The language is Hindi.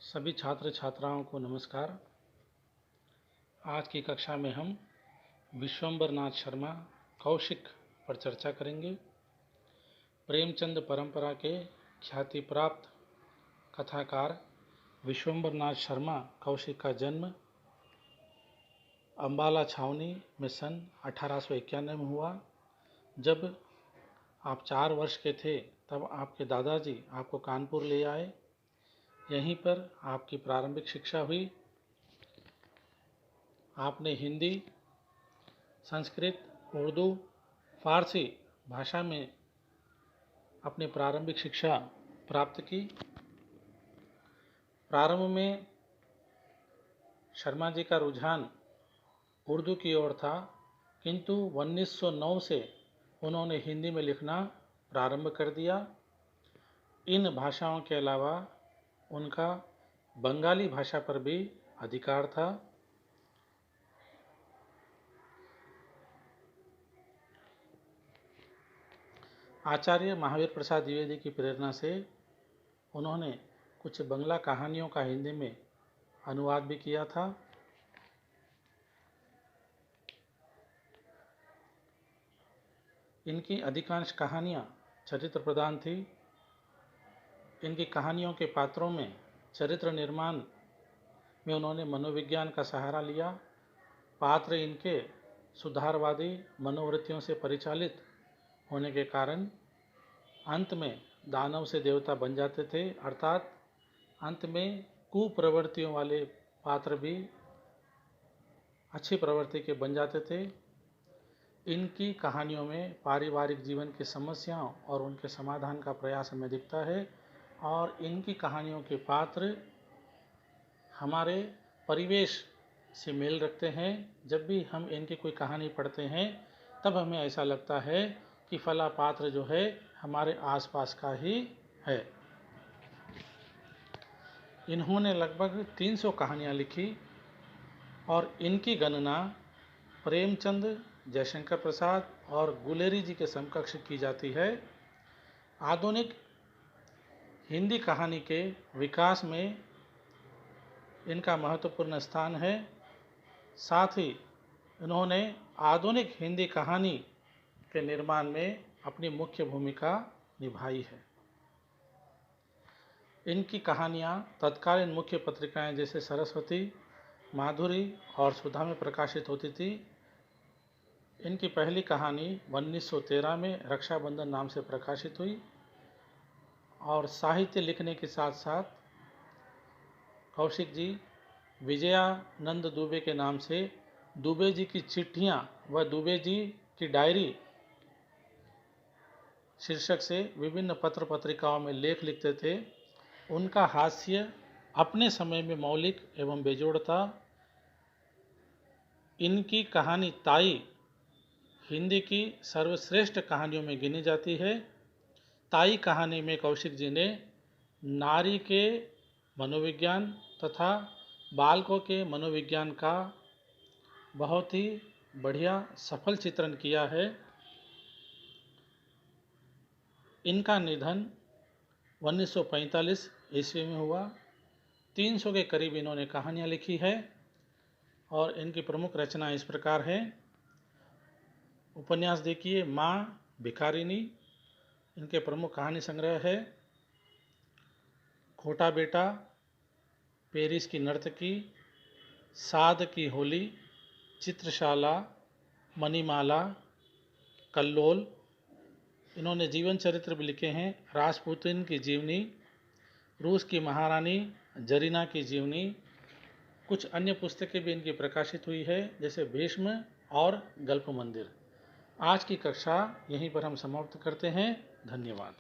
सभी छात्र छात्राओं को नमस्कार। आज की कक्षा में हम विश्वंबर नाथ शर्मा कौशिक पर चर्चा करेंगे। प्रेमचंद परंपरा के ख्याति प्राप्त कथाकार विश्वंबर नाथ शर्मा कौशिक का जन्म अंबाला छावनी में सन 1891 में हुआ। जब आप 4 वर्ष के थे तब आपके दादाजी आपको कानपुर ले आए। यहीं पर आपकी प्रारंभिक शिक्षा हुई। आपने हिंदी, संस्कृत, उर्दू, फारसी भाषा में अपनी प्रारंभिक शिक्षा प्राप्त की। प्रारंभ में शर्मा जी का रुझान उर्दू की ओर था, किंतु 1909 से उन्होंने हिंदी में लिखना प्रारंभ कर दिया। इन भाषाओं के अलावा उनका बंगाली भाषा पर भी अधिकार था। आचार्य महावीर प्रसाद द्विवेदी की प्रेरणा से उन्होंने कुछ बंगला कहानियों का हिंदी में अनुवाद भी किया था। इनकी अधिकांश कहानियाँ चरित्र प्रधान थी। इनकी कहानियों के पात्रों में चरित्र निर्माण में उन्होंने मनोविज्ञान का सहारा लिया। पात्र इनके सुधारवादी मनोवृत्तियों से परिचालित होने के कारण अंत में दानव से देवता बन जाते थे, अर्थात अंत में कुप्रवृत्तियों वाले पात्र भी अच्छी प्रवृत्ति के बन जाते थे। इनकी कहानियों में पारिवारिक जीवन की समस्याओं और उनके समाधान का प्रयास हमें दिखता है, और इनकी कहानियों के पात्र हमारे परिवेश से मेल रखते हैं। जब भी हम इनकी कोई कहानी पढ़ते हैं तब हमें ऐसा लगता है कि फला पात्र जो है हमारे आसपास का ही है। इन्होंने लगभग 300 कहानियाँ लिखी और इनकी गणना प्रेमचंद, जयशंकर प्रसाद और गुलेरी जी के समकक्ष की जाती है। आधुनिक हिंदी कहानी के विकास में इनका महत्वपूर्ण स्थान है। साथ ही इन्होंने आधुनिक हिंदी कहानी के निर्माण में अपनी मुख्य भूमिका निभाई है। इनकी कहानियाँ तत्कालीन मुख्य पत्रिकाएं जैसे सरस्वती, माधुरी और सुधा में प्रकाशित होती थी। इनकी पहली कहानी 1913 में रक्षाबंधन नाम से प्रकाशित हुई, और साहित्य लिखने के साथ साथ कौशिक जी विजयानंद दुबे के नाम से दुबे जी की चिट्ठियाँ व दुबे जी की डायरी शीर्षक से विभिन्न पत्र पत्रिकाओं में लेख लिखते थे। उनका हास्य अपने समय में मौलिक एवं बेजोड़ था। इनकी कहानी ताई हिंदी की सर्वश्रेष्ठ कहानियों में गिनी जाती है। ताई कहानी में कौशिक जी ने नारी के मनोविज्ञान तथा बालकों के मनोविज्ञान का बहुत ही बढ़िया सफल चित्रण किया है। इनका निधन 1945 ईस्वी में हुआ। 300 के करीब इन्होंने कहानियाँ लिखी है और इनकी प्रमुख रचना इस प्रकार है। उपन्यास देखिए माँ भिखारिनी, इनके प्रमुख कहानी संग्रह है। खोटा बेटा, पेरिस की नर्तकी, साध की होली, चित्रशाला, मणिमाला, कल्लोल। इन्होंने जीवन चरित्र भी लिखे हैं। राजपुतिन की जीवनी, रूस की महारानी जरीना की जीवनी। कुछ अन्य पुस्तकें भी इनकी प्रकाशित हुई है जैसे भीष्म और गल्प मंदिर। आज की कक्षा यहीं पर हम समाप्त करते हैं। धन्यवाद।